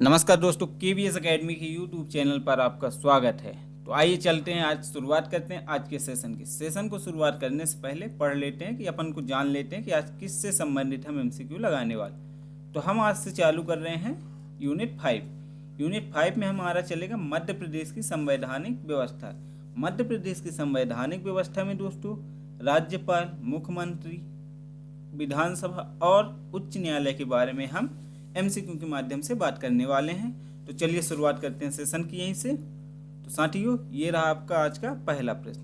नमस्कार दोस्तों, KVS academy के यूट्यूब चैनल पर आपका स्वागत है। तो आइए चलते हैं, आज शुरुआत करते हैं आज के सेशन की। सेशन को शुरुआत करने से पहले पढ़ लेते हैं कि अपन को जान लेते हैं कि आज किससे संबंधित हम एमसीक्यू लगाने वाले। तो हम आज से चालू कर रहे हैं यूनिट 5। यूनिट 5 में हमारा चलेगा मध्य प्रदेश की संवैधानिक व्यवस्था। मध्य प्रदेश की संवैधानिक व्यवस्था में दोस्तों राज्यपाल, मुख्यमंत्री, विधानसभा और उच्च न्यायालय के बारे में हम एमसीक्यू के माध्यम से बात करने वाले हैं। तो चलिए शुरुआत करते हैं सेशन की यहीं से। तो साथियों, ये रहा आपका आज का पहला प्रश्न।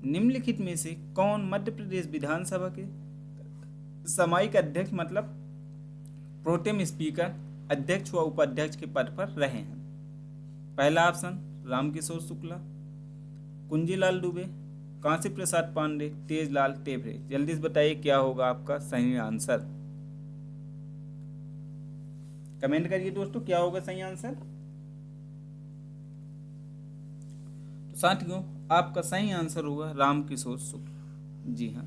निम्नलिखित में से कौन मध्य प्रदेश विधानसभा के सामयिक अध्यक्ष मतलब प्रोटेम स्पीकर, अध्यक्ष व उपाध्यक्ष के पद पर रहे हैं? पहला ऑप्शन रामकिशोर शुक्ला, कुंजीलाल दुबे, कांसी प्रसाद पांडे, तेजलाल टेभरे। जल्दी से बताइए क्या होगा आपका सही आंसर। कमेंट करिए दोस्तों, क्या होगा सही आंसर। तो साथियों, आपका सही आंसर होगा रामकिशोर शुक्ल। जी हाँ,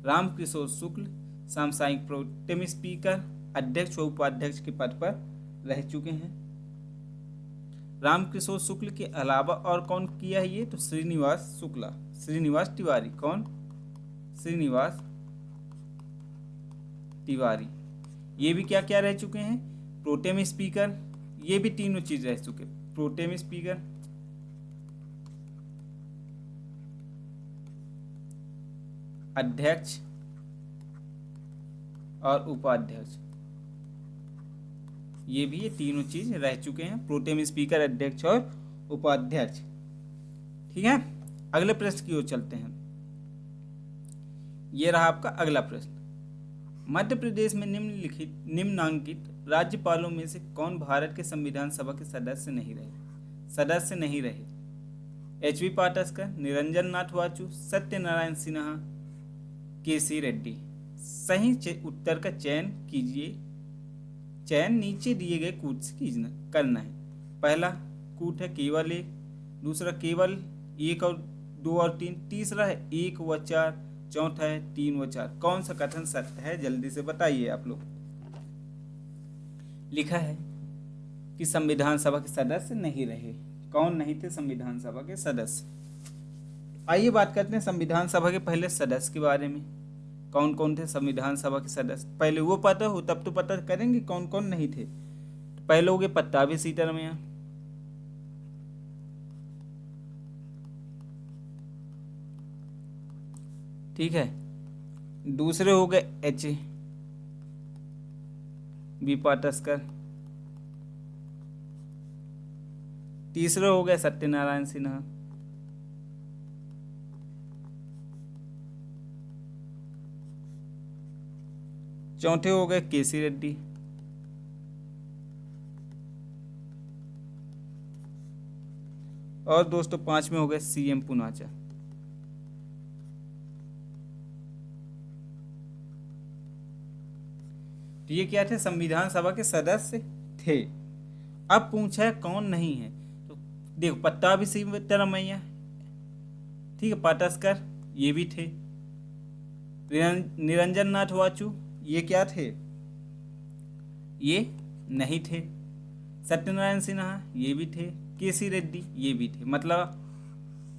रामकिशोर शुक्ल सामयिक प्रोटेम स्पीकर, अध्यक्ष व उपाध्यक्ष के पद पर रह चुके हैं। रामकिशोर शुक्ल के अलावा और कौन किया है ये? तो श्रीनिवास शुक्ला, श्रीनिवास तिवारी। कौन? श्रीनिवास तिवारी। ये भी क्या क्या रह चुके हैं? Protem speaker. ये भी तीनों चीज रह चुके, प्रोटेम स्पीकर, अध्यक्ष और उपाध्यक्ष। ये तीनों चीज रह चुके हैं, प्रोटेम स्पीकर, अध्यक्ष और उपाध्यक्ष। ठीक है, अगले प्रश्न की ओर चलते हैं। ये रहा आपका अगला प्रश्न। मध्य प्रदेश में निम्नांकित राज्यपालों में से कौन भारत के संविधान सभा के सदस्य नहीं रहे? एच.बी. पाटस्कर, निरंजन नाथ वाचु, सत्यनारायण सिन्हा, के.सी. रेड्डी। सही उत्तर का चयन कीजिए। चयन नीचे दिए गए कूट से करना है। पहला कूट है केवल 1, दूसरा केवल 1 और 2 और 3, तीसरा है 1 व 4, चौथा है 3 व 4। कौन सा कथन सत्य है? जल्दी से बताइए आप लोग। लिखा है कि संविधान सभा के सदस्य नहीं रहे। कौन नहीं थे संविधान सभा के सदस्य? आइए बात करते हैं संविधान सभा के पहले सदस्य के बारे में। कौन कौन थे संविधान सभा के सदस्य? पहले वो पता हो तब तो पता करेंगे कौन कौन नहीं थे। तो पहले हो गए पट्टाभी सीतारमैया, ठीक है। दूसरे हो गए एच.बी. पाटस्कर, तीसरे हो गए सत्यनारायण सिन्हा, चौथे हो गए के.सी. रेड्डी, और दोस्तों पांचवें हो गए सी.एम. पूनाचा। तो ये क्या थे? संविधान सभा के सदस्य थे। अब पूछा है कौन नहीं है। तो देखो, पट्टाभी सीतारमैया, ठीक है, पाटस्कर, ये भी थे। निरंजन नाथ वाचु, ये क्या थे? ये नहीं थे। सत्यनारायण सिन्हा, ये भी थे। के.सी. रेड्डी, ये भी थे। मतलब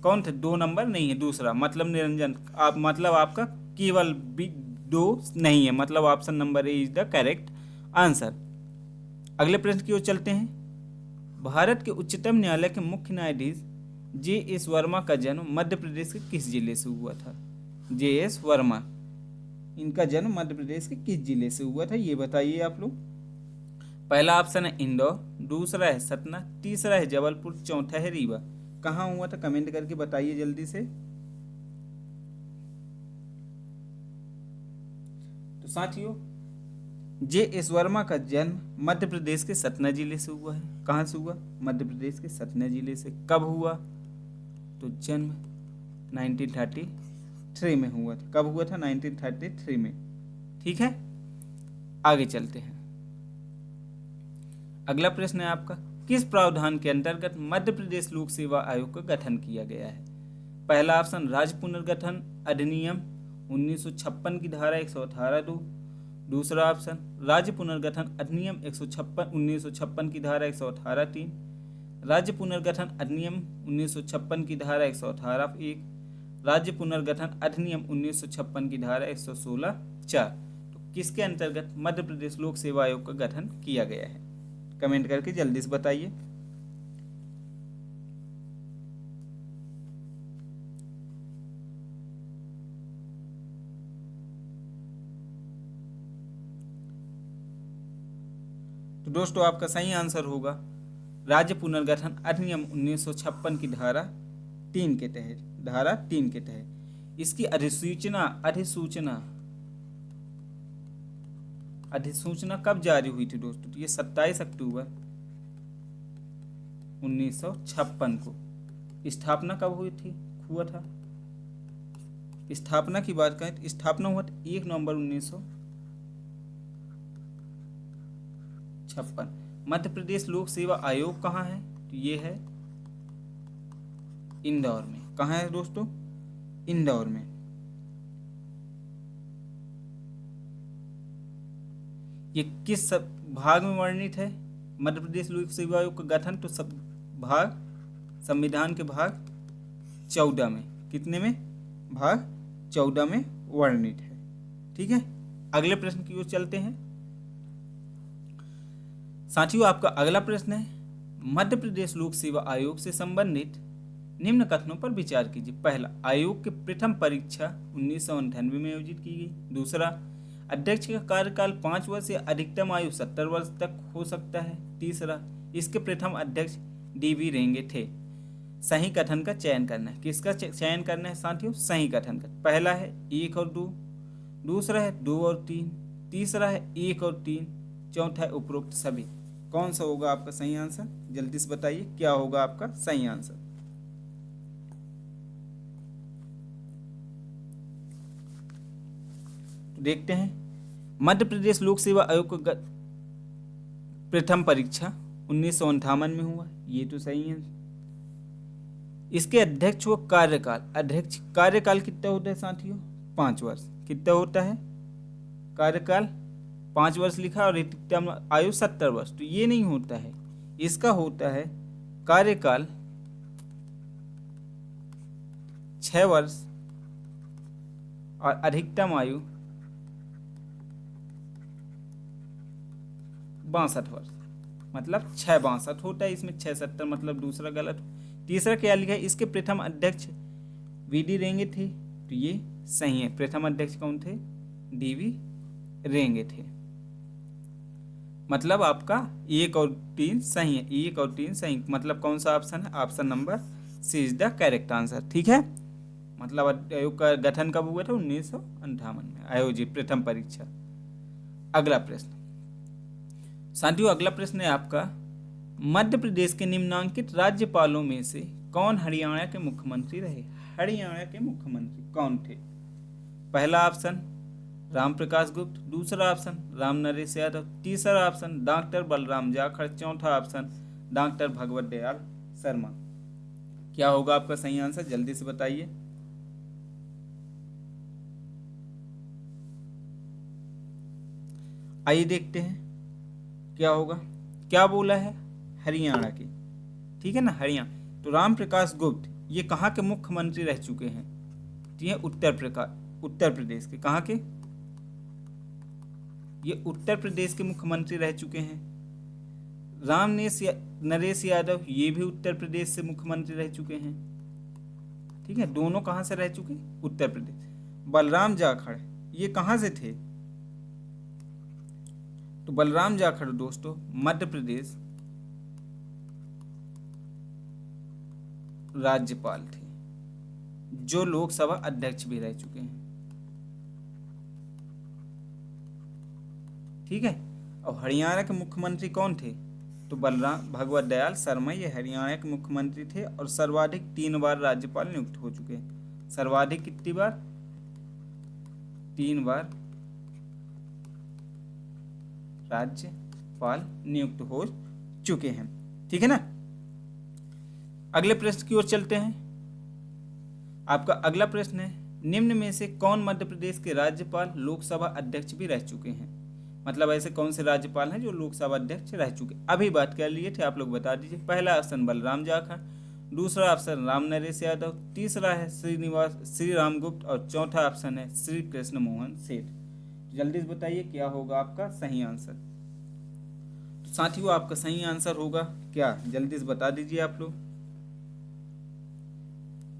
कौन थे? 2 नंबर नहीं है, दूसरा मतलब निरंजन। आप मतलब आपका केवल 2 नहीं है, मतलब option number A is the correct answer. अगले प्रश्न की ओर चलते हैं। भारत के उच्चतम न्यायालय के मुख्य न्यायाधीश जे.एस. वर्मा का जन्म मध्य प्रदेश के किस जिले से हुआ था? जे.एस. वर्मा, इनका जन्म मध्य प्रदेश के किस जिले से हुआ था, ये बताइए आप लोग। पहला ऑप्शन है इंदौर, दूसरा है सतना, तीसरा है जबलपुर, चौथा है रीवा। कहाँ हुआ था? कमेंट करके बताइए जल्दी से। तो साथियों, जे.एस. वर्मा का जन्म मध्य प्रदेश के सतना जिले से हुआ है। कहाँ से हुआ? मध्य प्रदेश के सतना जिले से। कब हुआ? तो जन्म 1933 में हुआ था। कब हुआ था? 1933 में। ठीक है, आगे चलते हैं। अगला प्रश्न है आपका, किस प्रावधान के अंतर्गत मध्य प्रदेश लोक सेवा आयोग का गठन किया गया है? पहला ऑप्शन राज्य पुनर्गठन अधिनियम 1956 की धारा 118(2), दूसरा ऑप्शन राज्य पुनर्गठन अधिनियम 1956 की धारा 118(3), राज्य पुनर्गठन अधिनियम 1956 की धारा 118(1), राज्य पुनर्गठन अधिनियम 1956 की धारा 116(4। तो किसके अंतर्गत मध्य प्रदेश लोक सेवा आयोग का गठन किया गया है? कमेंट करके जल्दी से बताइए। तो दोस्तों आपका सही आंसर होगा राज्य पुनर्गठन अधिनियम 1956 की धारा 3 के तहत। इसकी अधिसूचना कब जारी हुई थी दोस्तों? तो ये 27 अक्टूबर 1956 को। स्थापना कब हुआ था? स्थापना की बात करें तो स्थापना हुआ था 1 नवंबर 1956। मध्य प्रदेश लोक सेवा आयोग कहाँ है? तो ये है इंदौर में। कहाँ है दोस्तों? इंदौर में। ये किस भाग में वर्णित है मध्य प्रदेश लोक सेवा आयोग का गठन? तो सब भाग संविधान के भाग 14 में। कितने में? भाग 14 में वर्णित है। ठीक है, अगले प्रश्न की ओर चलते हैं। साथियों आपका अगला प्रश्न है मध्य प्रदेश लोक सेवा आयोग से संबंधित निम्न कथनों पर विचार कीजिए। पहला, आयोग की प्रथम परीक्षा 1998 में आयोजित की गई। दूसरा, अध्यक्ष का कार्यकाल 5 वर्ष या अधिकतम आयु 70 वर्ष तक हो सकता है। तीसरा, इसके प्रथम अध्यक्ष DV रेंगे थे। सही कथन का चयन करना है। किसका चयन करना है साथियों? सही कथन का। पहला है 1 और 2, दूसरा है 2 और 3, तीसरा है 1 और 3, चौथा है उपरोक्त सभी। कौन सा होगा आपका सही आंसर? जल्दी से बताइए क्या होगा आपका सही आंसर। तो देखते हैं मध्य प्रदेश लोक सेवा आयोग का प्रथम परीक्षा 1958 में हुआ। ये तो सही है। इसके अध्यक्ष व कार्यकाल कितना होता है साथियों? 5 वर्ष। कितना होता है? कार्यकाल 5 वर्ष लिखा और अधिकतम आयु 70 वर्ष। तो ये नहीं होता है, इसका होता है कार्यकाल 6 वर्ष और अधिकतम आयु 62 वर्ष। मतलब 6 62 होता है, इसमें 6 70 मतलब दूसरा गलत। तीसरा क्या लिखा है? इसके प्रथम अध्यक्ष VD रेंगे थे। तो ये सही है। प्रथम अध्यक्ष कौन थे? DV रेंगे थे। मतलब आपका 1 और 3 सही है। 1 और 3 सही। मतलब कौन सा ऑप्शन है? Option number C is the correct answer. ठीक है, मतलब आयोग का गठन कब हुआ था? 1958 में आयोजित प्रथम परीक्षा। अगला प्रश्न साथियों, अगला प्रश्न है आपका मध्य प्रदेश के निम्नांकित राज्यपालों में से कौन हरियाणा के मुख्यमंत्री रहे? हरियाणा के मुख्यमंत्री कौन थे? पहला ऑप्शन राम प्रकाश गुप्त, दूसरा ऑप्शन राम नरेश यादव, तीसरा ऑप्शन डॉक्टर बलराम जाखड़, चौथा ऑप्शन डॉक्टर भगवत दयाल शर्मा। क्या होगा आपका सही आंसर? जल्दी से बताइए। आइए देखते हैं क्या होगा। क्या बोला है? हरियाणा की। ठीक है ना, हरियाणा। तो राम प्रकाश गुप्त ये कहाँ के मुख्यमंत्री रह चुके हैं? तो ये उत्तर प्रदेश के। कहाँ के? ये उत्तर प्रदेश के मुख्यमंत्री रह चुके हैं। नरेश यादव ये भी उत्तर प्रदेश से मुख्यमंत्री रह चुके हैं। ठीक है, दोनों कहाँ से रह चुके? उत्तर प्रदेश। बलराम जाखड़ ये कहाँ से थे? तो बलराम जाखड़ दोस्तों मध्य प्रदेश राज्यपाल थे, जो लोकसभा अध्यक्ष भी रह चुके हैं। ठीक है, और हरियाणा के मुख्यमंत्री कौन थे? तो बलराम भगवत दयाल शर्मा ये हरियाणा के मुख्यमंत्री थे और सर्वाधिक 3 बार राज्यपाल नियुक्त हो चुके हैं। सर्वाधिक कितनी बार? 3 बार राज्यपाल नियुक्त हो चुके हैं। ठीक है ना, अगले प्रश्न की ओर चलते हैं। आपका अगला प्रश्न है निम्न में से कौन मध्य प्रदेश के राज्यपाल लोकसभा अध्यक्ष भी रह चुके हैं? मतलब ऐसे कौन से राज्यपाल हैं जो लोकसभा अध्यक्ष रह चुके। अभी बात कर लिए थे, आप लोग बता दीजिए। पहला ऑप्शन बलराम जाखड़, दूसरा ऑप्शन राम नरेश यादव, तीसरा है श्री राम गुप्त और चौथा ऑप्शन है श्री कृष्ण मोहन सेठ। जल्दी से बताइए क्या होगा आपका सही आंसर। तो साथियों आपका सही आंसर होगा क्या, जल्दी से बता दीजिए आप लोग।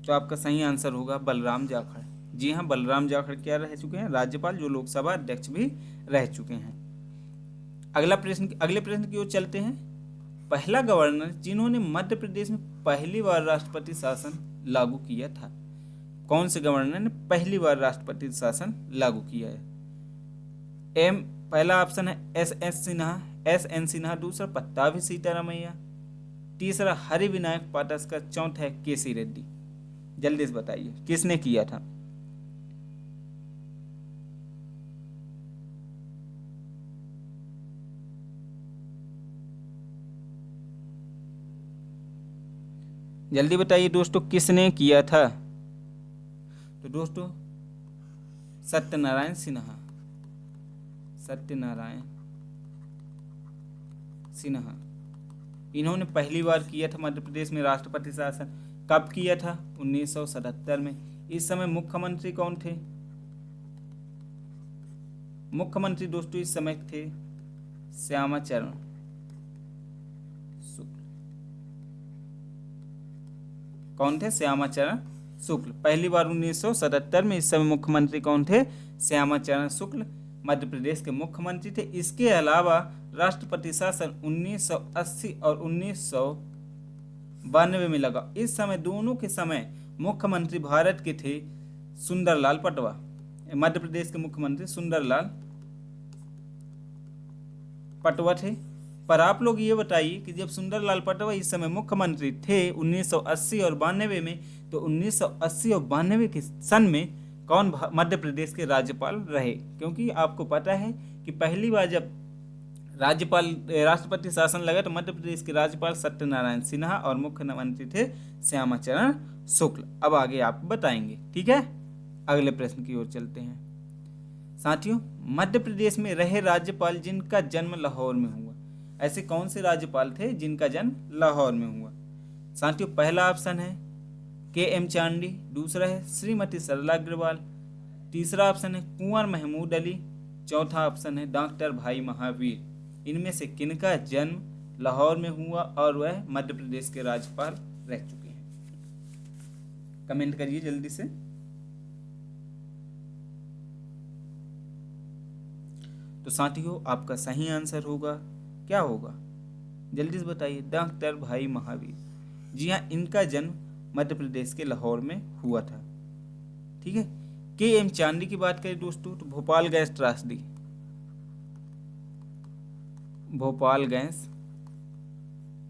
तो आपका सही आंसर होगा बलराम जाखड़। जी हाँ, बलराम जाखड़ क्या रह चुके हैं, राज्यपाल, जो लोकसभा अध्यक्ष भी रह चुके हैं। अगले प्रश्न की ओर चलते हैं। पहला गवर्नर जिन्होंने मध्य प्रदेश में पहली बार राष्ट्रपति शासन लागू किया था। कौन से गवर्नर ने पहली बार राष्ट्रपति शासन लागू किया है। पहला ऑप्शन है एस एन सिन्हा, दूसरा पट्टाभी सीतारामैया, तीसरा हरि विनायक पाटस्कर, चौथा है केसी रेड्डी। जल्दी से बताइए किसने किया था। जल्दी बताइए दोस्तों किसने किया था। तो दोस्तों सत्यनारायण सिन्हा इन्होंने पहली बार किया था मध्य प्रदेश में राष्ट्रपति शासन। कब किया था, 1977 में। इस समय मुख्यमंत्री कौन थे, मुख्यमंत्री दोस्तों इस समय थे श्यामाचरण शुक्ल। कौन थे, श्यामाचरण शुक्ल। पहली बार 1977 में। इस समय मुख्यमंत्री कौन थे, श्यामाचरण शुक्ल मध्य प्रदेश के मुख्यमंत्री थे। इसके अलावा राष्ट्रपति शासन 1980 और 1992 में लगा। इस समय दोनों के समय मुख्यमंत्री भारत के थे सुंदरलाल पटवा। मध्य प्रदेश के मुख्यमंत्री सुंदरलाल पटवा थे। पर आप लोग ये बताइए कि जब सुंदरलाल पटवा इस समय मुख्यमंत्री थे 1980 और 92 में, तो 1980 और 92 के सन में कौन मध्य प्रदेश के राज्यपाल रहे। क्योंकि आपको पता है कि पहली बार जब राष्ट्रपति शासन लगा तो मध्य प्रदेश के राज्यपाल सत्यनारायण सिन्हा और मुख्यमंत्री थे श्यामाचरण शुक्ल। अब आगे आप बताएंगे, ठीक है। अगले प्रश्न की ओर चलते हैं। साथियों मध्य प्रदेश में रहे राज्यपाल जिनका जन्म लाहौर में हुआ। ऐसे कौन से राज्यपाल थे जिनका जन्म लाहौर में हुआ। साथियों पहला ऑप्शन है के.एम. चांडी, दूसरा है श्रीमती सरला अग्रवाल, तीसरा ऑप्शन है कुंवर महमूद अली, चौथा ऑप्शन है डॉक्टर भाई महावीर। इनमें से किनका जन्म लाहौर में हुआ और वह मध्य प्रदेश के राज्यपाल रह चुके हैं। कमेंट करिए जल्दी से। तो साथियों आपका सही आंसर होगा क्या होगा, जल्दी से बताइए, डॉक्टर भाई महावीर। जी हाँ, इनका जन्म मध्य प्रदेश के लाहौर में हुआ था, ठीक है। के.एम. चांडी की बात करें दोस्तों तो भोपाल गैस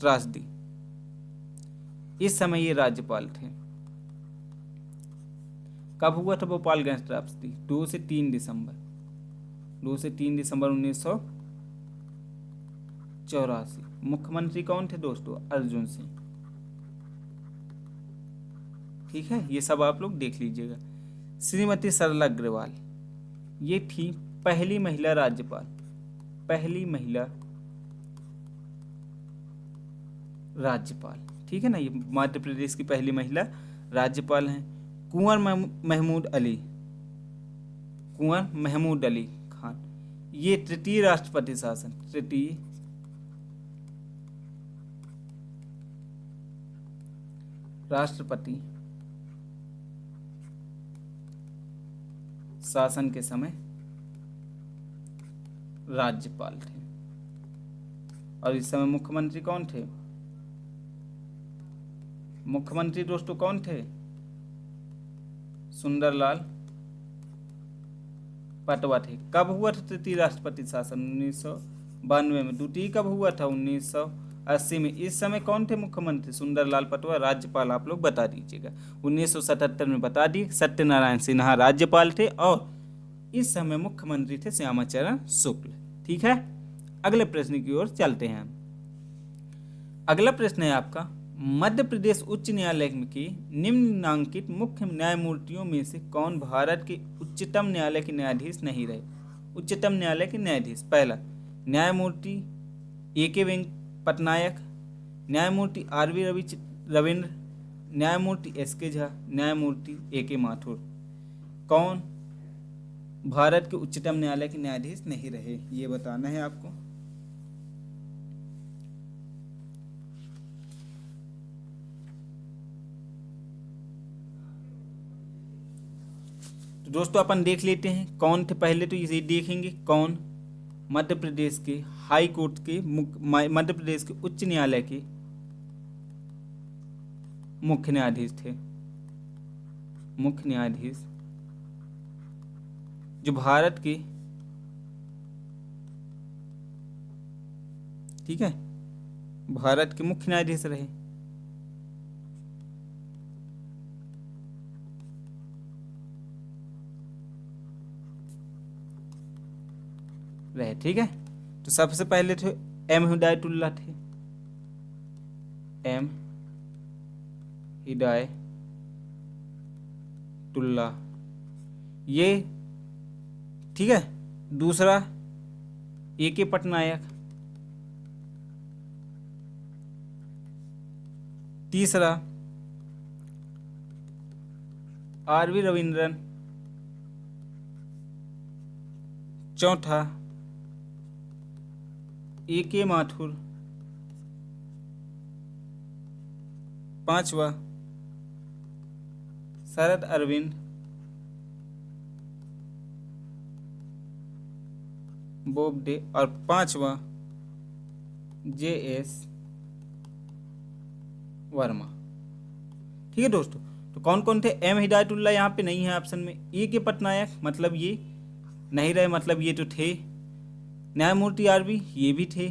त्रासदी इस समय ये राज्यपाल थे। कब हुआ था भोपाल गैस त्रासदी, 2 से 3 दिसंबर 1984। मुख्यमंत्री कौन थे दोस्तों, अर्जुन सिंह, ठीक है। ये सब आप लोग देख लीजिएगा। श्रीमती सरला अग्रवाल ये थी पहली महिला राज्यपाल, ठीक है ना। ये मध्य प्रदेश की पहली महिला राज्यपाल हैं। कुंवर महमूद अली खान ये तृतीय राष्ट्रपति शासन के समय राज्यपाल थे। और इस समय मुख्यमंत्री कौन थे, मुख्यमंत्री दोस्तों कौन थे, सुंदरलाल पटवा थे। कब हुआ था तृतीय राष्ट्रपति शासन, 1992 में। द्वितीय कब हुआ था, 1980 में। इस समय कौन थे मुख्यमंत्री, सुंदरलाल पटवा। राज्यपाल आप लोग बता दीजिएगा। 1977 में बता दिए सत्यनारायण सिन्हा राज्यपाल थे और इस समय मुख्यमंत्री थे श्यामाचरण शुक्ल, ठीक है। अगले प्रश्न की ओर चलते हैं। अगला प्रश्न है आपका, मध्य प्रदेश उच्च न्यायालय की निम्नलिखित मुख्य न्यायमूर्तियों में से कौन भारत के उच्चतम न्यायालय के न्यायाधीश नहीं रहे। उच्चतम न्यायालय के न्यायाधीश। पहला न्यायमूर्ति AK पटनायक, न्यायमूर्ति RV रविंद्र, न्यायमूर्ति SK झा, न्यायमूर्ति AK माथुर। कौन भारत के उच्चतम न्यायालय के न्यायाधीश नहीं रहे, ये बताना है आपको। तो दोस्तों अपन देख लेते हैं कौन थे। पहले तो इसे देखेंगे कौन मध्य प्रदेश के हाई कोर्ट के मध्य प्रदेश के उच्च न्यायालय के मुख्य न्यायाधीश थे। मुख्य न्यायाधीश जो भारत के, ठीक है, भारत के मुख्य न्यायाधीश रहे। ठीक है, तो सबसे पहले थे M हिदायतुल्लाह थे। M हिदायतुल्लाह ये, ठीक है। दूसरा AK पटनायक, तीसरा RV रविंद्रन, चौथा AK माथुर, पांचवा शरद अरविंद, बोबडे और पांचवा JS वर्मा। ठीक है दोस्तों, तो कौन कौन थे? M हिदायतुल्लाह यहाँ पे नहीं है ऑप्शन में। AK पटनायक मतलब ये नहीं रहे, मतलब ये तो थे। न्यायमूर्ति RV ये भी थे।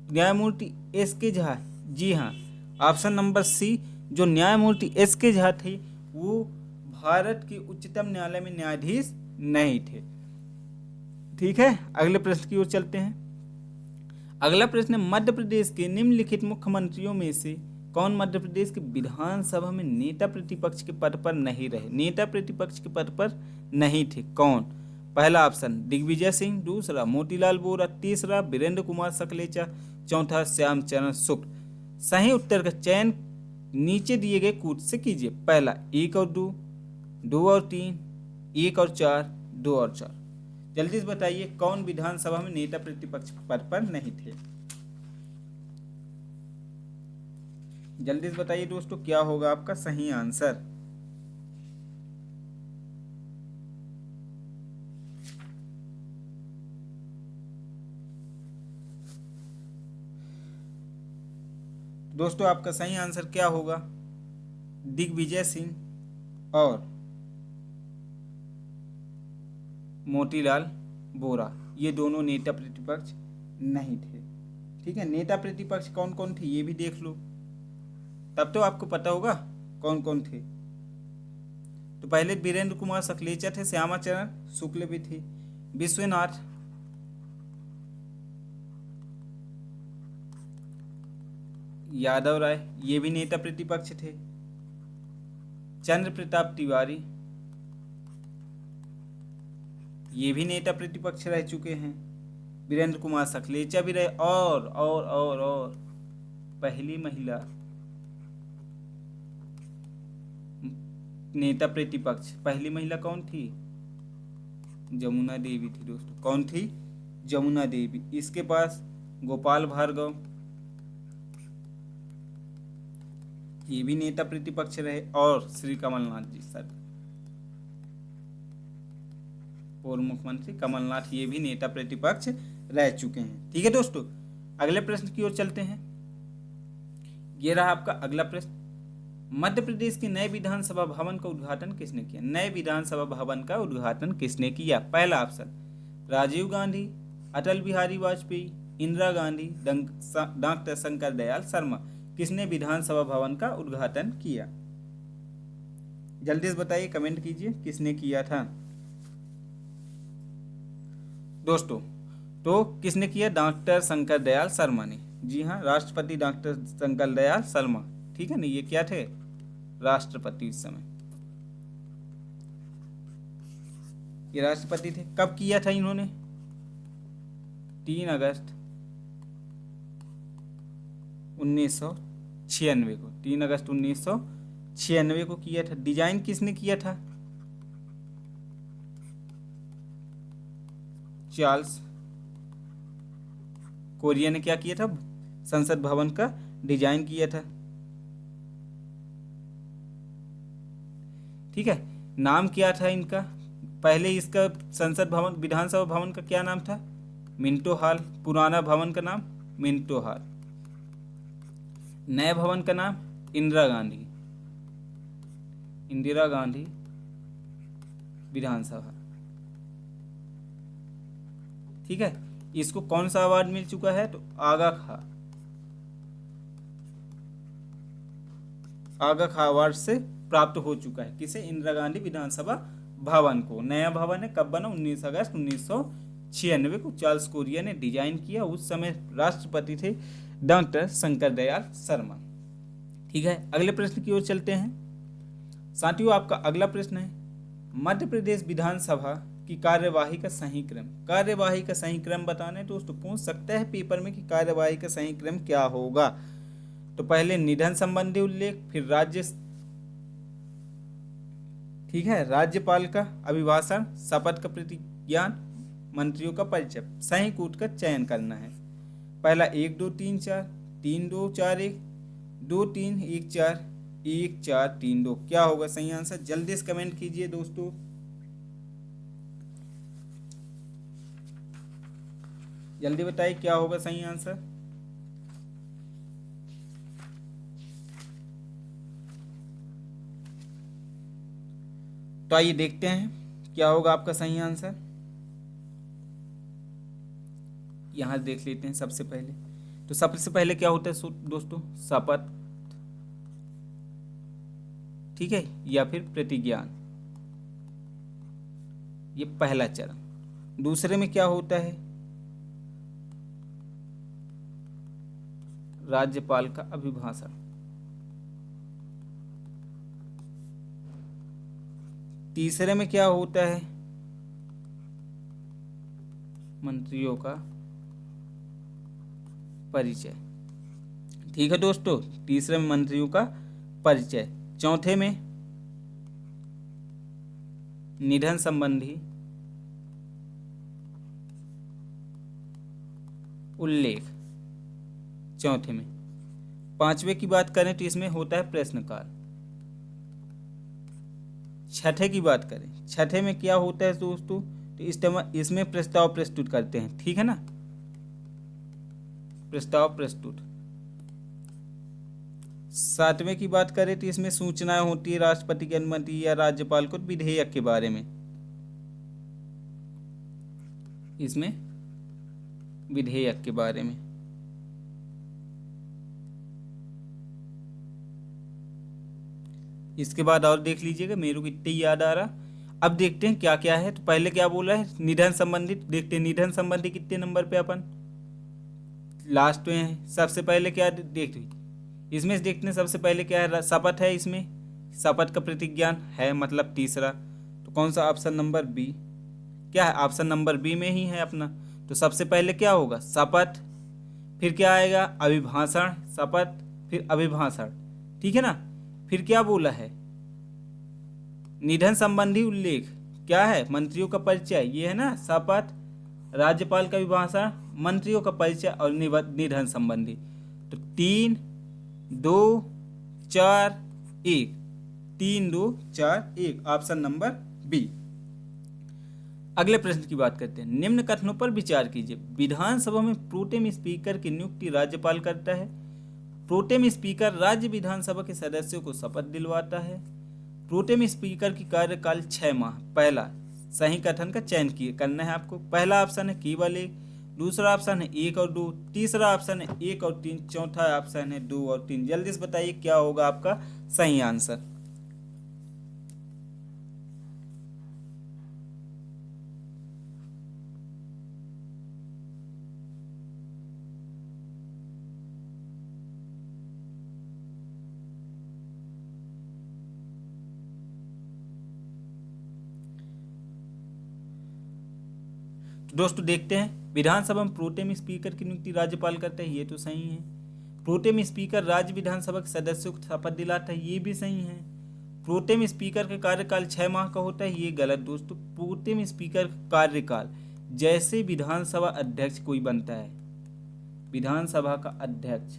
न्यायमूर्ति SK झा, जी हाँ, ऑप्शन नंबर C, जो न्यायमूर्ति SK झा थे वो भारत के उच्चतम न्यायालय में न्यायाधीश नहीं थे। ठीक है, अगले प्रश्न की ओर चलते हैं। अगला प्रश्न है, मध्य प्रदेश के निम्नलिखित मुख्यमंत्रियों में से कौन मध्य प्रदेश के विधानसभा में नेता प्रतिपक्ष के पद पर नहीं रहे? नेता प्रतिपक्ष के पद पर नहीं थे, कौन? पहला ऑप्शन दिग्विजय सिंह, दूसरा मोतीलाल वोरा, तीसरा वीरेंद्र कुमार सकलेचा, चौथा श्यामचरण शुक्ल। सही उत्तर का चयन नीचे दिए गए कूट से कीजिए। पहला 1 और 2, 2 और 3, 1 और 4, 2 और 4। जल्दी से बताइए कौन विधानसभा में नेता प्रतिपक्ष पद पर नहीं थे? जल्दी से बताइए दोस्तों, क्या होगा आपका सही आंसर? दोस्तों आपका सही आंसर क्या होगा? दिग्विजय सिंह और मोतीलाल वोरा, ये दोनों नेता प्रतिपक्ष नहीं थे। ठीक है, नेता प्रतिपक्ष कौन कौन थे ये भी देख लो, तब तो आपको पता होगा कौन कौन थे। तो पहले वीरेंद्र कुमार सकलेचा थे, श्यामाचरण शुक्ल भी थे, विश्वनाथ यादव राय ये भी नेता प्रतिपक्ष थे, चंद्र प्रताप तिवारी ये भी नेता प्रतिपक्ष रह चुके हैं, वीरेंद्र कुमार सकलेचा भी रहे, और पहली महिला नेता प्रतिपक्ष, पहली महिला कौन थी? जमुना देवी थी दोस्तों। कौन थी? जमुना देवी। इसके पास गोपाल भार्गव ये भी नेता प्रतिपक्ष रहे, और श्री कमलनाथ जी सर, पूर्व मुख्यमंत्री कमलनाथ ये भी नेता प्रतिपक्ष रह चुके हैं। ठीक है दोस्तों, अगले प्रश्न की ओर चलते हैं। ये रहा आपका अगला प्रश्न, मध्य प्रदेश के नए विधानसभा भवन का उद्घाटन किसने किया? नए विधानसभा भवन का उद्घाटन किसने किया? पहला ऑप्शन राजीव गांधी, अटल बिहारी वाजपेयी, इंदिरा गांधी, डॉक्टर शंकर दयाल शर्मा। किसने विधानसभा भवन का उद्घाटन किया? जल्दी से बताइए, कमेंट कीजिए किसने किया था दोस्तों। तो किसने किया? डॉक्टर शंकर दयाल शर्मा ने। जी हाँ, राष्ट्रपति डॉक्टर शंकर दयाल शर्मा। ठीक है ना, ये क्या थे? राष्ट्रपति इस समय, ये राष्ट्रपति थे। कब किया था इन्होंने? 3 अगस्त 1996 को, 3 अगस्त 1996 को किया था। डिजाइन किसने किया था? चार्ल्स कोरिया ने क्या किया था? संसद भवन का डिजाइन किया था। ठीक है, नाम क्या था इनका? पहले इसका संसद भवन, विधानसभा भवन का क्या नाम था? Minto hall. पुराना भवन का नाम मिंटो हॉल। नए भवन का नाम इंदिरा गांधी, इंदिरा गांधी विधानसभा। ठीक है, इसको कौन सा अवार्ड मिल चुका है? तो आगा खा अवार्ड से प्राप्त हो चुका है। किसे? इंदिरा गांधी विधानसभा भवन को। नया भवन है, कब बना? 19 अगस्त 1996 को चार्ल्स कोरिया ने डिजाइन किया। उस समय राष्ट्रपति थे डॉक्टर शंकर दयाल शर्मा। ठीक है, अगले प्रश्न की ओर चलते हैं। साथियों, आपका अगला प्रश्न है मध्य प्रदेश विधानसभा की कार्यवाही का सही क्रम। कार्यवाही का सही क्रम बताना है दोस्तों, पूछ सकता है पेपर में कि कार्यवाही का सही क्रम क्या होगा। तो पहले निधन संबंधी उल्लेख, फिर ठीक है, राज्यपाल का अभिभाषण, शपथ का प्रतिज्ञान, मंत्रियों का परिचय। सही कूट का चयन करना है। पहला 1 2 3 4, 3 2 4 1, 2 3 1 4, 1 4 3 2। क्या होगा सही आंसर? जल्दी से कमेंट कीजिए दोस्तों। जल्दी बताइए क्या होगा सही आंसर। तो आइए देखते हैं क्या होगा आपका सही आंसर। यहां देख लेते हैं सबसे पहले। तो सबसे पहले क्या होता है दोस्तों? शपथ, ठीक है, या फिर प्रतिज्ञान, ये पहला चरण। दूसरे में क्या होता है? राज्यपाल का अभिभाषण। तीसरे में क्या होता है? मंत्रियों का परिचय। ठीक है दोस्तों, तीसरे में मंत्रियों का परिचय। चौथे में निधन संबंधी उल्लेख, चौथे में। पांचवे की बात करें तो इसमें होता है प्रश्नकाल। छठे की बात करें, छठे में क्या होता है दोस्तों? तो इसमें प्रस्ताव प्रस्तुत करते हैं। ठीक है ना, प्रस्ताव प्रस्तुत। सातवें की बात करें तो इसमें सूचनाएं होती है राष्ट्रपति की अनुमति या राज्यपाल को विधेयक के बारे में। इसमें विधेयक के बारे में। इसके बाद और देख लीजिएगा, मेरे को इतना ही याद आ रहा। अब देखते हैं क्या क्या है। तो पहले क्या बोला है? निधन संबंधित। देखते हैं निधन संबंधी कितने नंबर पे अपन लास्ट में है। सबसे पहले क्या देखते, इसमें से देखते हैं सबसे पहले क्या है? शपथ है। इसमें शपथ का प्रतिज्ञान है, मतलब तीसरा। तो कौन सा? Option number B. क्या है? ऑप्शन नंबर बी में ही है अपना। तो सबसे पहले क्या होगा? शपथ, फिर क्या आएगा? अभिभाषण। शपथ फिर अभिभाषण, ठीक है ना। फिर क्या बोला है? निधन संबंधी उल्लेख। क्या है? मंत्रियों का परिचय, ये है ना। शपथ, राज्यपाल का अभिभाषण, मंत्रियों का परिचय और निधन संबंधी। तो 3 2 4 1, 3 2 4 1, ऑप्शन नंबर बी। अगले प्रश्न की बात करते हैं। निम्न कथनों पर विचार कीजिए। विधानसभा में प्रोटेम स्पीकर की नियुक्ति राज्यपाल करता है। प्रोटेम स्पीकर राज्य विधानसभा के सदस्यों को शपथ दिलवाता है। प्रोटेम स्पीकर की कार्यकाल 6 माह। पहला सही कथन का चयन करना है आपको। पहला ऑप्शन है केवल 1, दूसरा ऑप्शन है 1 और 2, तीसरा ऑप्शन है 1 और 3, चौथा ऑप्शन है 2 और 3। जल्दी से बताइए क्या होगा आपका सही आंसर। तो दोस्तों देखते हैं, विधानसभा में प्रोटेम स्पीकर की नियुक्ति राज्यपाल करता है, ये तो सही है। प्रोटेम स्पीकर राज्य विधानसभा के सदस्यों को शपथ दिलाता है, ये भी सही है। प्रोटेम स्पीकर का कार्यकाल 6 माह का होता है, ये गलत दोस्तों। प्रोटेम स्पीकर का कार्यकाल जैसे विधानसभा अध्यक्ष कोई बनता है, विधानसभा का अध्यक्ष,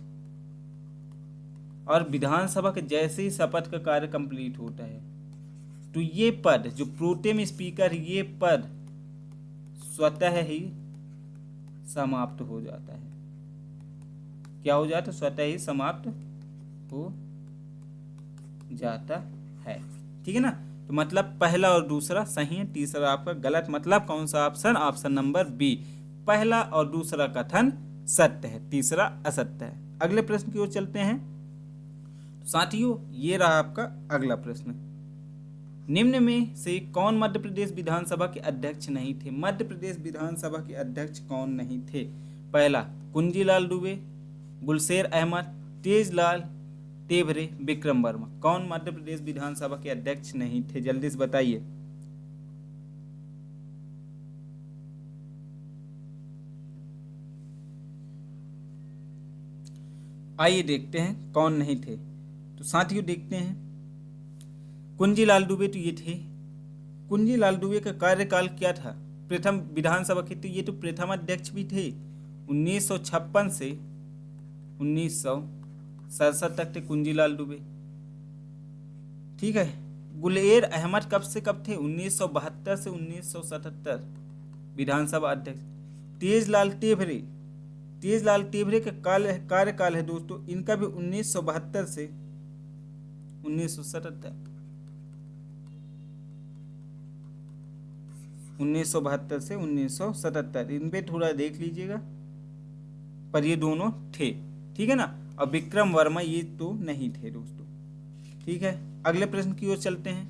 और विधानसभा के जैसे ही शपथ का कार्य कंप्लीट होता है, तो ये पद जो प्रोटेम स्पीकर, ये पद स्वतः ही समाप्त हो जाता है। क्या हो जाता है? स्वतः ही समाप्त हो जाता है। ठीक है ना? तो मतलब पहला और दूसरा सही है, तीसरा आपका गलत। मतलब कौन सा ऑप्शन? ऑप्शन नंबर बी, पहला और दूसरा कथन सत्य है, तीसरा असत्य है। अगले प्रश्न की ओर चलते हैं। तो साथियों ये रहा आपका अगला प्रश्न। निम्न में से कौन मध्य प्रदेश विधानसभा के अध्यक्ष नहीं थे? मध्य प्रदेश विधानसभा के अध्यक्ष कौन नहीं थे? पहला कुंजीलाल दुबे, गुलशेर अहमद, तेजलाल तेवरे, विक्रम वर्मा। कौन मध्य प्रदेश विधानसभा के अध्यक्ष नहीं थे? जल्दी से बताइए। आइए देखते हैं कौन नहीं थे। तो साथियों देखते हैं, कुंजीलाल दुबे तो ये थे। कुंजीलाल दुबे का कार्यकाल क्या था? प्रथम विधानसभा के, तो ये तो प्रथम अध्यक्ष भी थे। 1956 से 1967 तक थे कुंजीलाल दुबे। ठीक है। गुलेर अहमद कब से कब थे? 1972 से 1977 विधानसभा अध्यक्ष। तेजलाल तेवरे, तेजलाल तेवरे का कार्यकाल है दोस्तों, इनका भी 1972 से 1977, 1972 से 1977, इन पे थोड़ा देख लीजिएगा, पर ये दोनों थे। ठीक है ना? और विक्रम वर्मा ये तो नहीं थे दोस्तों। ठीक है, अगले प्रश्न की ओर चलते हैं।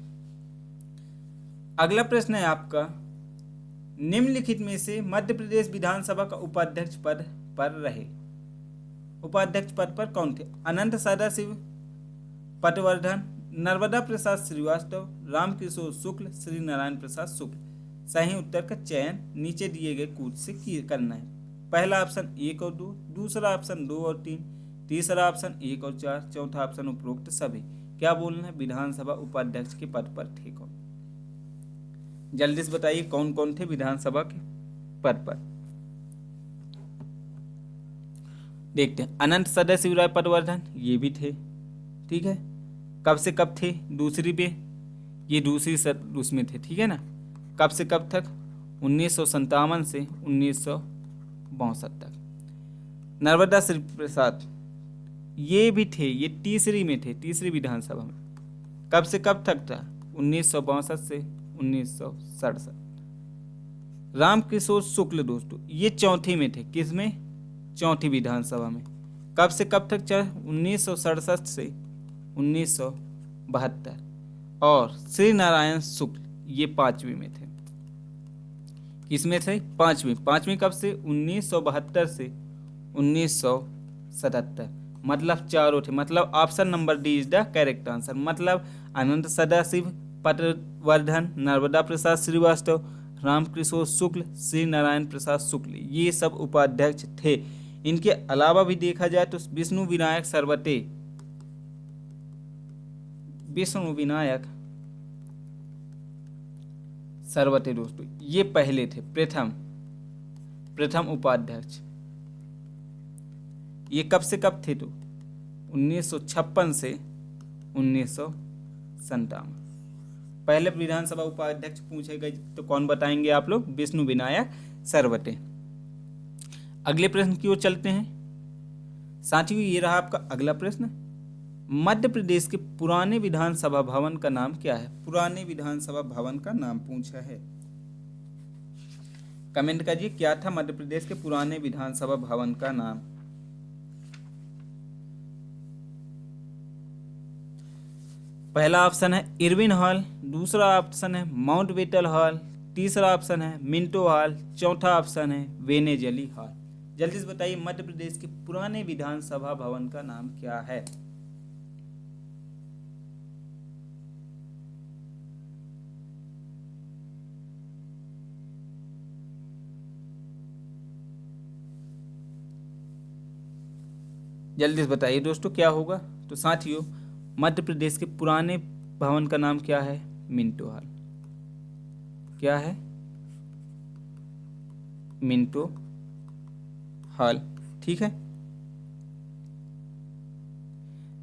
अगला प्रश्न है आपका, निम्नलिखित में से मध्य प्रदेश विधानसभा का उपाध्यक्ष पद पर रहे। उपाध्यक्ष पद पर कौन थे? अनंत सदाशिव पटवर्धन, नर्मदा प्रसाद श्रीवास्तव, रामकिशोर शुक्ल, श्री नारायण प्रसाद शुक्ल। सही उत्तर का चयन नीचे दिए गए कूट से करना है। पहला ऑप्शन 1 और 2, दूसरा ऑप्शन 2 और 3, तीसरा ऑप्शन 1 और 4, चौथा ऑप्शन उपरोक्त सभी। क्या बोलना है? विधानसभा उपाध्यक्ष के पद पर थे कौन? जल्दी से बताइए कौन कौन थे विधानसभा के पद पर। देखते हैं, अनंत सदाशिव राय पटवर्धन, ये भी थे। ठीक है, कब से कब थे? दूसरी पे, ये दूसरी उसमें थे। ठीक है ना? कब से कब तक? 1957 से 1962 तक। नर्मदा श्री प्रसाद, ये भी थे, ये तीसरी में थे, तीसरी विधानसभा में। कब से कब तक था? 1962 से 1967। रामकिशोर शुक्ल दोस्तों, ये चौथी में थे। किस में? चौथी विधानसभा में। कब से कब तक चला? 1967 से 1972। और श्री नारायण शुक्ल ये पांचवी में थे। किसमें थे? पांचवी। पांचवी कब से? 1972 से 1977। मतलब चारों थे। मतलब option number D is the correct answer. मतलब अनंत सदाशिव पटवर्धन, नर्मदा प्रसाद श्रीवास्तव, रामकिशोर शुक्ल, श्री नारायण प्रसाद शुक्ल, ये सब उपाध्यक्ष थे। इनके अलावा भी देखा जाए तो विष्णु विनायक सरवटे, विष्णु विनायक सरवटे दोस्तों, ये पहले थे, प्रथम उपाध्यक्ष। ये कब से कब थे? तो 1956 से 1957। पहले विधानसभा उपाध्यक्ष पूछे गए तो कौन बताएंगे आप लोग? विष्णु विनायक सरवटे। अगले प्रश्न की ओर चलते हैं। साथियों ये रहा आपका अगला प्रश्न। मध्य प्रदेश के पुराने विधानसभा भवन का नाम क्या है? पुराने विधानसभा भवन का नाम पूछा है। कमेंट करिए क्या था मध्य प्रदेश के पुराने विधानसभा भवन का नाम। पहला ऑप्शन है इरविन हॉल, दूसरा ऑप्शन है माउंट बेटल हॉल, तीसरा ऑप्शन है मिंटो हॉल, चौथा ऑप्शन है वेनेजली हॉल। जल्दी से बताइए मध्य प्रदेश के पुराने विधानसभा भवन का नाम क्या है? जल्दी से बताइए दोस्तों क्या होगा। तो साथियों, मध्य प्रदेश के पुराने भवन का नाम क्या है? Minto hall. क्या है? Minto hall. ठीक है।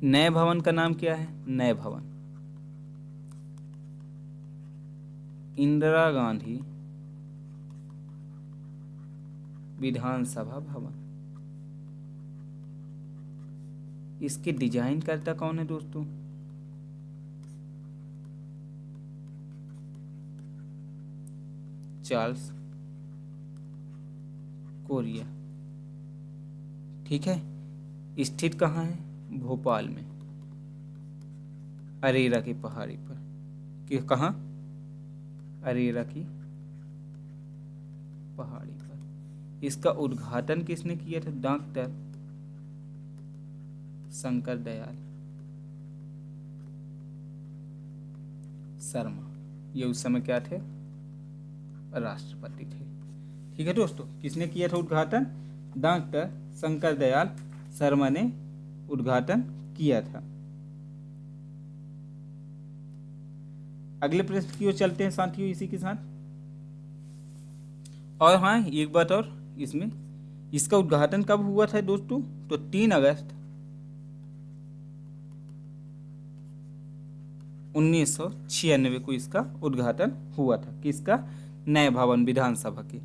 नए भवन का नाम क्या है? नए भवन। इंदिरा गांधी विधानसभा भवन। इसके डिजाइन करता कौन है दोस्तों? Charles Korea. ठीक है। स्थित कहाँ है? भोपाल में, अरेरा की पहाड़ी पर। कि कहाँ? अरेरा की पहाड़ी पर। इसका उद्घाटन किसने किया था? डॉक्टर शंकर दयाल शर्मा। ये उस समय क्या थे? राष्ट्रपति थे। ठीक है दोस्तों, किसने किया था उद्घाटन? डॉक्टर शंकर दयाल शर्मा ने उद्घाटन किया था। अगले प्रश्न की ओर चलते हैं साथियों इसी के साथ। और हाँ, एक बात और, इसमें इसका उद्घाटन कब हुआ था दोस्तों? तो 3 अगस्त 1996 को इसका उद्घाटन हुआ था। किसका? नए भवन विधानसभा के।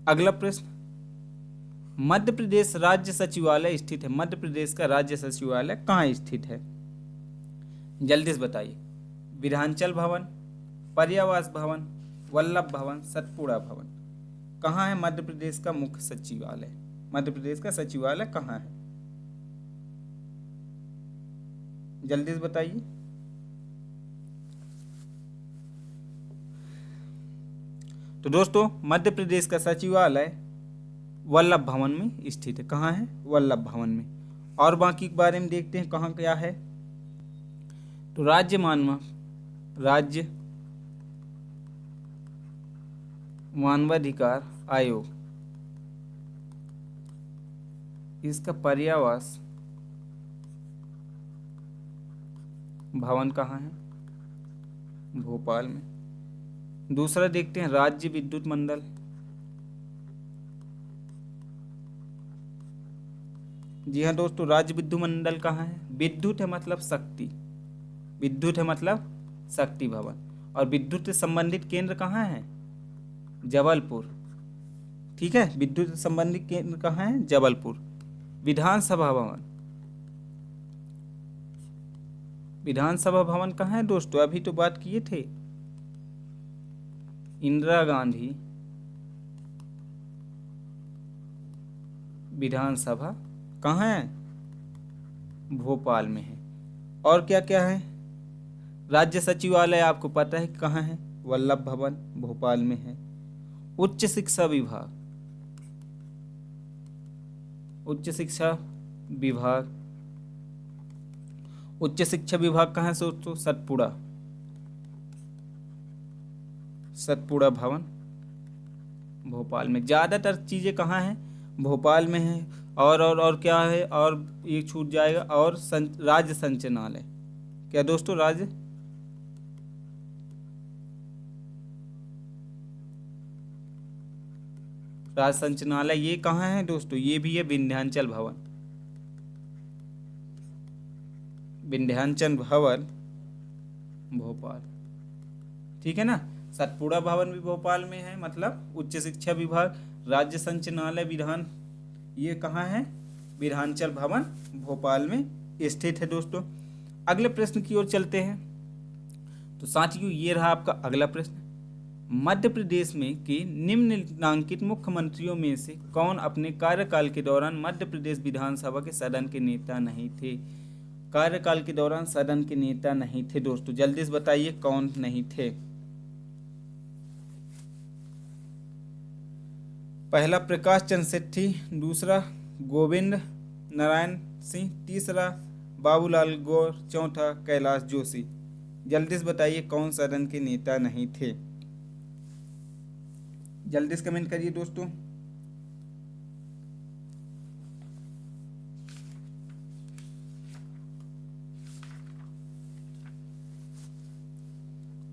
अगला प्रश्न, मध्य प्रदेश राज्य सचिवालय स्थित है। मध्य प्रदेश का राज्य सचिवालय कहाँ स्थित है? जल्दी से बताइए। विधानचल भवन, पर्यावास भवन, वल्लभ भवन, सतपुड़ा भवन। कहाँ है मध्य प्रदेश का मुख्य सचिवालय? मध्य प्रदेश का सचिवालय कहाँ है? जल्दी से बताइए। तो दोस्तों, मध्य प्रदेश का सचिवालय वल्लभ भवन में स्थित है। कहाँ है? वल्लभ भवन में। और बाकी के बारे में देखते हैं कहाँ क्या है। तो राज्य मानवाधिकार आयोग, इसका पर्यावास भवन कहाँ है? भोपाल में। दूसरा देखते हैं राज्य विद्युत मंडल। जी हाँ दोस्तों, राज्य विद्युत मंडल कहाँ है? विद्युत है मतलब शक्ति, विद्युत है मतलब शक्ति भवन। और विद्युत से संबंधित केंद्र कहाँ है? जबलपुर। ठीक है, विद्युत से संबंधित केंद्र कहाँ है? जबलपुर। विधानसभा भवन, विधानसभा भवन कहाँ है दोस्तों? अभी तो बात किए थे। इंदिरा गांधी विधानसभा कहाँ है? भोपाल में है। और क्या क्या है? राज्य सचिवालय आपको पता है कहाँ है? वल्लभ भवन भोपाल में है। उच्च शिक्षा विभाग, उच्च शिक्षा विभाग, उच्च शिक्षा विभाग कहाँ है दोस्तों? सतपुड़ा, सतपुड़ा भवन भोपाल में। ज़्यादातर चीज़ें कहाँ हैं? भोपाल में है। और क्या है? और ये छूट जाएगा। और राज्य संचालनालय, क्या दोस्तों? राज्य संचालनालय ये कहाँ है दोस्तों? ये भी है विंध्याचल भवन, विंध्याचल भवन भोपाल। ठीक है ना। सतपुड़ा भवन भी भोपाल में है, मतलब उच्च शिक्षा विभाग। राज्य संचालनालय विधान, ये कहाँ है? विधानचल भवन भोपाल में स्थित है दोस्तों। अगले प्रश्न की ओर चलते हैं। तो साथियों, ये रहा आपका अगला प्रश्न। मध्य प्रदेश में के निम्नलिखित मुख्यमंत्रियों में से कौन अपने कार्यकाल के दौरान मध्य प्रदेश विधानसभा के सदन के नेता नहीं थे? कार्यकाल के दौरान सदन के नेता नहीं थे दोस्तों। जल्दी से बताइए कौन नहीं थे। पहला प्रकाश चंद्र सेठी, दूसरा गोविंद नारायण सिंह, तीसरा बाबूलाल गौर, चौथा कैलाश जोशी। जल्दी से बताइए कौन सदन के नेता नहीं थे। जल्दी से कमेंट करिए दोस्तों।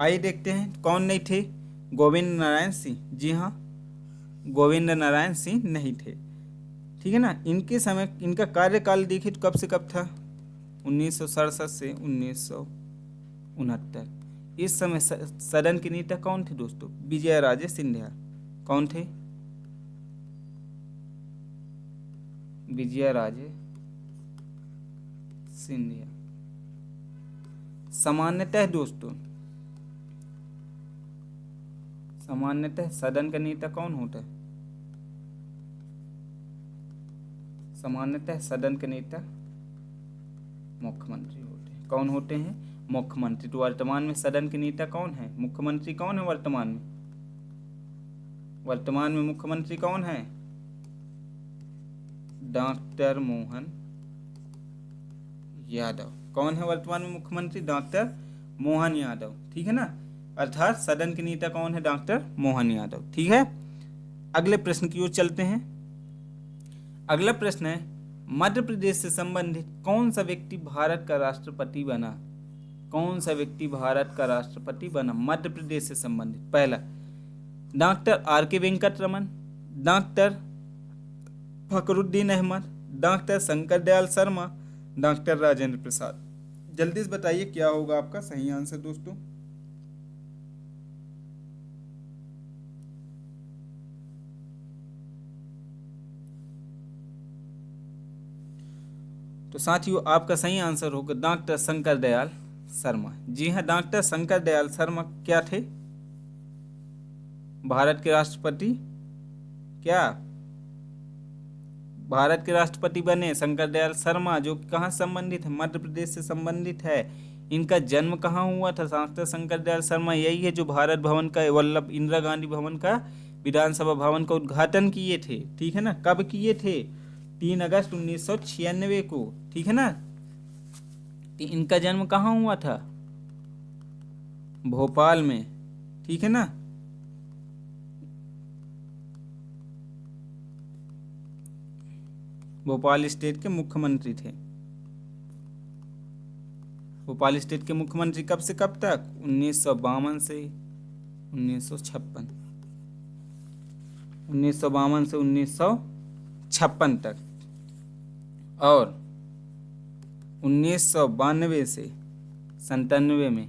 आइए देखते हैं कौन नहीं थे। गोविंद नारायण सिंह, जी हाँ, गोविंद नारायण सिंह नहीं थे। ठीक है ना। इनके समय, इनका कार्यकाल देखिए तो कब से कब था, 1967 से 1969। इस समय सदन के नेता कौन थे दोस्तों, विजय राजे सिंधिया। कौन थे, विजय राजे सिंधिया। सामान्यतः दोस्तों, सामान्यतः सदन का नेता कौन होता है, सामान्यतः सदन के नेता मुख्यमंत्री होते हैं। कौन होते हैं, मुख्यमंत्री। तो वर्तमान में सदन के नेता कौन है, मुख्यमंत्री कौन है वर्तमान में, वर्तमान में मुख्यमंत्री कौन है, डॉक्टर मोहन यादव। कौन है वर्तमान में मुख्यमंत्री, डॉक्टर मोहन यादव। ठीक है ना, अर्थात सदन के नेता कौन है, डॉक्टर मोहन यादव। ठीक है, अगले प्रश्न की ओर चलते हैं। अगला प्रश्न है, मध्य प्रदेश से संबंधित कौन सा व्यक्ति भारत का राष्ट्रपति बना, कौन सा व्यक्ति भारत का राष्ट्रपति बना मध्य प्रदेश से संबंधित। पहला, doctor R K Venkat Raman, doctor Fakhruddin Ahmed, doctor Shankar Dayal Sharma, doctor Rajendra Prasad. जल्दी से बताइए क्या होगा आपका सही आंसर दोस्तों। तो साथियों, आपका सही आंसर होगा डॉक्टर शंकर दयाल शर्मा। जी हाँ, डॉक्टर शंकर दयाल शर्मा क्या थे, भारत के राष्ट्रपति, क्या भारत के राष्ट्रपति बने शंकर दयाल शर्मा, जो कहाँ संबंधित है, मध्य प्रदेश से संबंधित है। इनका जन्म कहाँ हुआ था, डॉक्टर शंकर दयाल शर्मा यही है जो भारत भवन का, वल्लभ इंदिरा गांधी भवन का, विधानसभा भवन का उद्घाटन किए थे। ठीक है ना, कब किए थे, 3 अगस्त 1996 को। ठीक है ना, इनका जन्म कहाँ हुआ था, भोपाल में। ठीक है ना, भोपाल स्टेट के मुख्यमंत्री थे। भोपाल स्टेट के मुख्यमंत्री कब से कब तक, 1952 से 1956, 1952 से 1956 तक, और 1992 से 97 में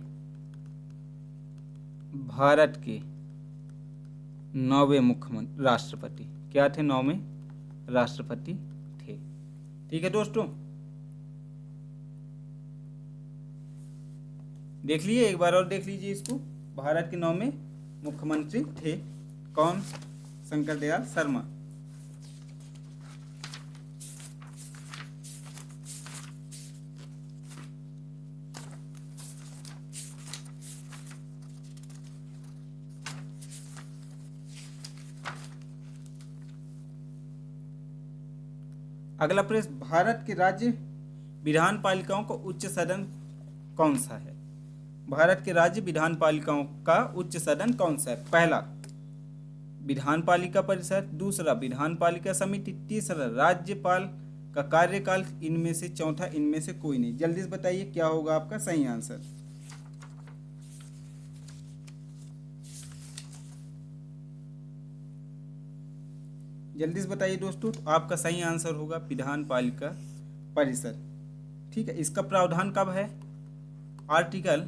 भारत के 9वें मुख्यमंत्री, राष्ट्रपति। क्या थे, 9वें राष्ट्रपति थे। ठीक है दोस्तों, देख लीजिए, एक बार और देख लीजिए इसको। भारत के 9वें मुख्यमंत्री थे कौन, शंकर दयाल शर्मा। अगला प्रश्न, भारत के राज्य विधान पालिकाओं का उच्च सदन कौन सा है, भारत के राज्य विधान पालिकाओं का उच्च सदन कौन सा है। पहला, विधान पालिका परिषद, दूसरा विधान पालिका समिति, तीसरा राज्यपाल का कार्यकाल, इनमें से चौथा इनमें से कोई नहीं। जल्दी से बताइए क्या होगा आपका सही आंसर। जल्दी से बताइए दोस्तों, तो आपका सही आंसर होगा विधान पालिका परिषद। ठीक है, इसका प्रावधान कब है, आर्टिकल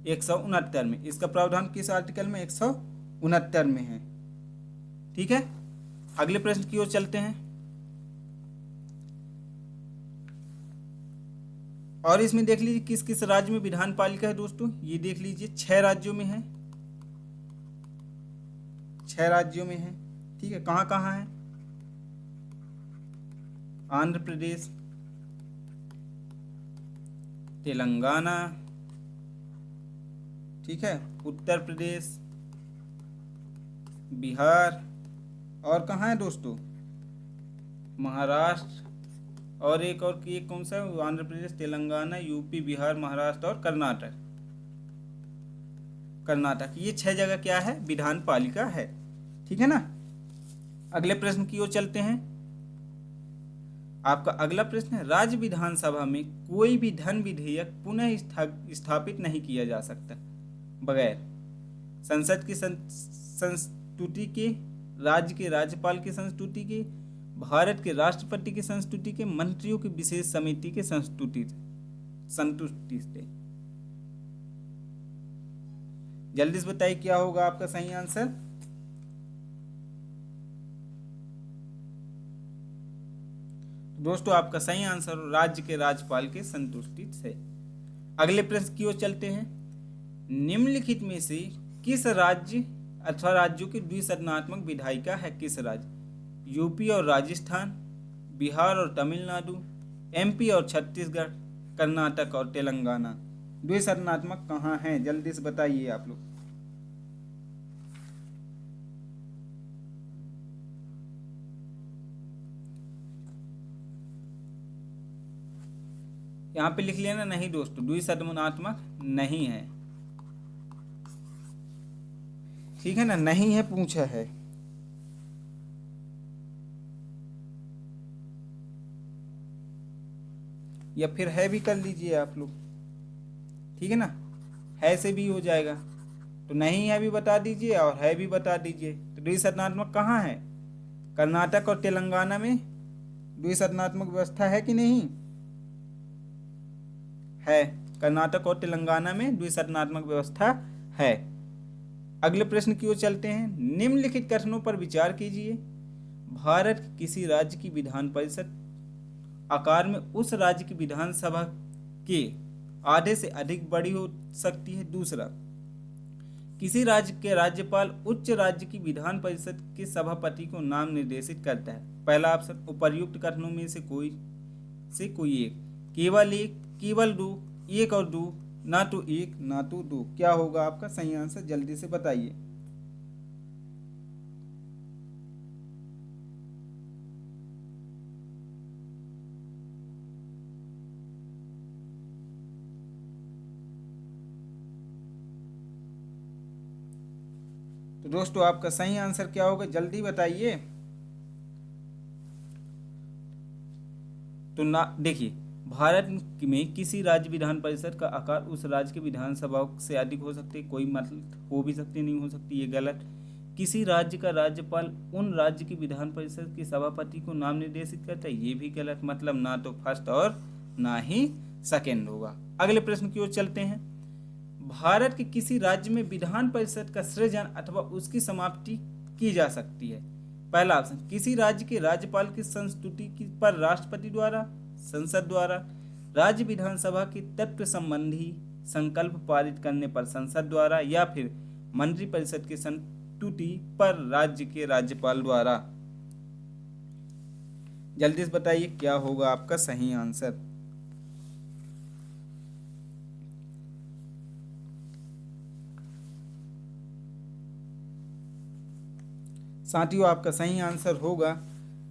169 में। इसका प्रावधान किस आर्टिकल में, 169 में है। ठीक है, अगले प्रश्न की ओर चलते हैं। और इसमें देख लीजिए किस किस राज्य में विधान पालिका है दोस्तों, ये देख लीजिए 6 राज्यों में है, 6 राज्यों में है। ठीक है, कहाँ कहाँ है, आंध्र प्रदेश, तेलंगाना, ठीक है, उत्तर प्रदेश, बिहार, और कहाँ है दोस्तों, महाराष्ट्र, और एक कौन सा है, आंध्र प्रदेश, तेलंगाना, यूपी, बिहार, महाराष्ट्र और कर्नाटक। कर्नाटक, ये 6 जगह क्या है, विधान पालिका है। ठीक है ना, अगले प्रश्न की ओर चलते हैं। आपका अगला प्रश्न है, राज्य विधानसभा में कोई भी धन विधेयक पुनः स्थापित नहीं किया जा सकता बगैर संसद की संस्तुति के, राज्य के राज्यपाल की संस्तुति के, भारत के राष्ट्रपति की संस्तुति के, मंत्रियों की विशेष समिति के संस्तुति संतुष्टि से। जल्दी से बताइए क्या होगा आपका सही आंसर। दोस्तों आपका सही आंसर राज्य के राज्यपाल के संतुष्टि से। अगले प्रश्न की ओर चलते हैं, निम्नलिखित में से किस राज्य अथवा राज्यों की द्विसदनात्मक विधायिका है? किस राज्य? यूपी और राजस्थान, बिहार और तमिलनाडु, एमपी और छत्तीसगढ़, कर्नाटक और तेलंगाना। द्विसदनात्मक कहाँ हैं? जल्दी से बताइए आप लोग। यहाँ पे लिख लेना नहीं दोस्तों, द्विसदनात्मक नहीं है, ठीक है ना, नहीं है पूछा है। या फिर है भी कर लीजिए आप लोग, ठीक है ना, है से भी हो जाएगा। तो नहीं है भी बता दीजिए और है भी बता दीजिए। तो द्विसदनात्मक कहाँ है? कर्नाटक और तेलंगाना में द्विसदनात्मक व्यवस्था है कि नहीं है? कर्नाटक और तेलंगाना में द्विसदनात्मक व्यवस्था है। अगले प्रश्न की ओर चलते हैं, निम्नलिखित कथनों पर विचार कीजिए। भारत के किसी राज्य की विधान परिषद आकार में उस राज्य की विधानसभा के आधे से अधिक बड़ी हो सकती है। दूसरा, किसी राज्य के राज्यपाल उच्च राज्य की विधान परिषद के सभापति को नाम निर्देशित करता है। पहला ऑप्शन, उपर्युक्त कथनों में से कोई एक, केवल एक, केवल दो, एक और दो, ना तो एक ना तो दो। क्या होगा आपका सही आंसर? जल्दी से बताइए। तो दोस्तों आपका सही आंसर क्या होगा? जल्दी बताइए। तो ना देखिए, भारत में किसी राज्य विधान परिषद का आकार उस राज्य की विधानसभा से अधिक हो सकती है, कोई मतलब हो भी सकती नहीं हो सकती, ये गलत। किसी राज्य का राज्यपाल उन राज्य की विधान परिषद के सभापति को नाम निर्देशित करता है, ये भी गलत। मतलब ना तो फर्स्ट और ना ही सेकेंड होगा। अगले प्रश्न की ओर चलते हैं, भारत के किसी राज्य में विधान परिषद का सृजन अथवा उसकी समाप्ति की जा सकती है। पहला ऑप्शन, किसी राज्य के राज्यपाल की संस्तुति पर राष्ट्रपति द्वारा, संसद द्वारा, राज्य विधानसभा के तत्व संबंधी संकल्प पारित करने पर संसद द्वारा, या फिर मंत्रिपरिषद की संस्तुति पर राज्य के राज्यपाल द्वारा। जल्दी से बताइए क्या होगा आपका सही आंसर। साथियों आपका सही आंसर होगा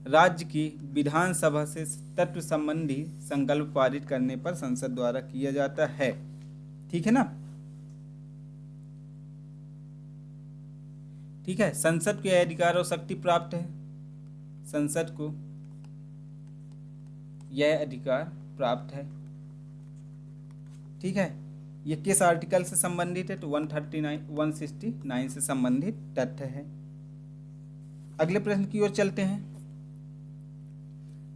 राज्य की विधानसभा से तत्व संबंधी संकल्प पारित करने पर संसद द्वारा किया जाता है, ठीक है ना। ठीक है, संसद को यह अधिकार और शक्ति प्राप्त है, संसद को यह अधिकार प्राप्त है, ठीक है। ये किस आर्टिकल से संबंधित है? तो 169 से संबंधित तथ्य है। अगले प्रश्न की ओर चलते हैं।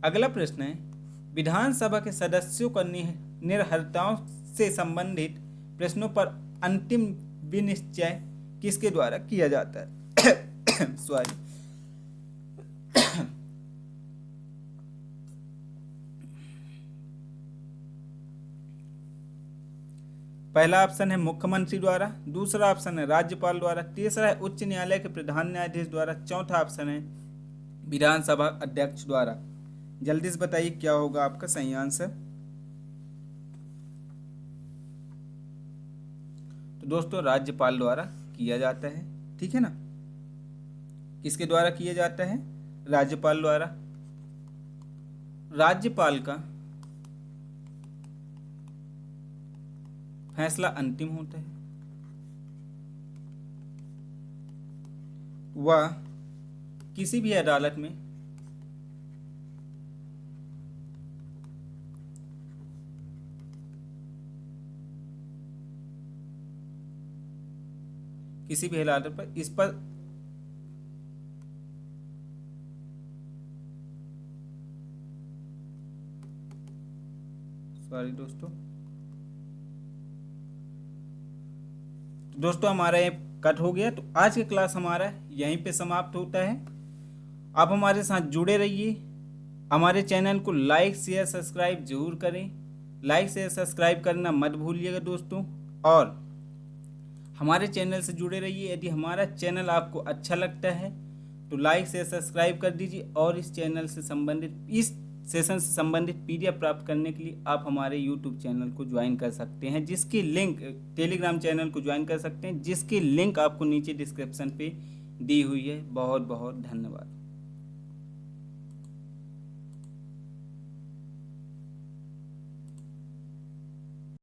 अगला प्रश्न है, विधानसभा के सदस्यों को निर्हरताओं से संबंधित प्रश्नों पर अंतिम विनिश्चय किसके द्वारा किया जाता है? सॉरी। पहला ऑप्शन है मुख्यमंत्री द्वारा, दूसरा ऑप्शन है राज्यपाल द्वारा, तीसरा है उच्च न्यायालय के प्रधान न्यायाधीश द्वारा, चौथा ऑप्शन है विधानसभा अध्यक्ष द्वारा। जल्दी से बताइए क्या होगा आपका सही आंसर। तो दोस्तों राज्यपाल द्वारा किया जाता है, ठीक है ना। किसके द्वारा किया जाता है? राज्यपाल द्वारा। राज्यपाल का फैसला अंतिम होता है, वह किसी भी अदालत में किसी भी हालात पर इस पर सॉरी दोस्तों हमारा ये कट हो गया। तो आज की क्लास हमारा यहीं पे समाप्त होता है। आप हमारे साथ जुड़े रहिए। हमारे चैनल को लाइक शेयर सब्सक्राइब जरूर करें। लाइक शेयर सब्सक्राइब करना मत भूलिएगा दोस्तों। और हमारे चैनल से जुड़े रहिए। यदि हमारा चैनल आपको अच्छा लगता है तो लाइक शेयर सब्सक्राइब कर दीजिए। और इस सेशन से संबंधित पीडीएफ प्राप्त करने के लिए आप हमारे यूट्यूब चैनल को ज्वाइन कर सकते हैं, जिसकी लिंक टेलीग्राम चैनल को ज्वाइन कर सकते हैं, जिसकी लिंक आपको नीचे डिस्क्रिप्शन पे दी हुई है। बहुत बहुत धन्यवाद।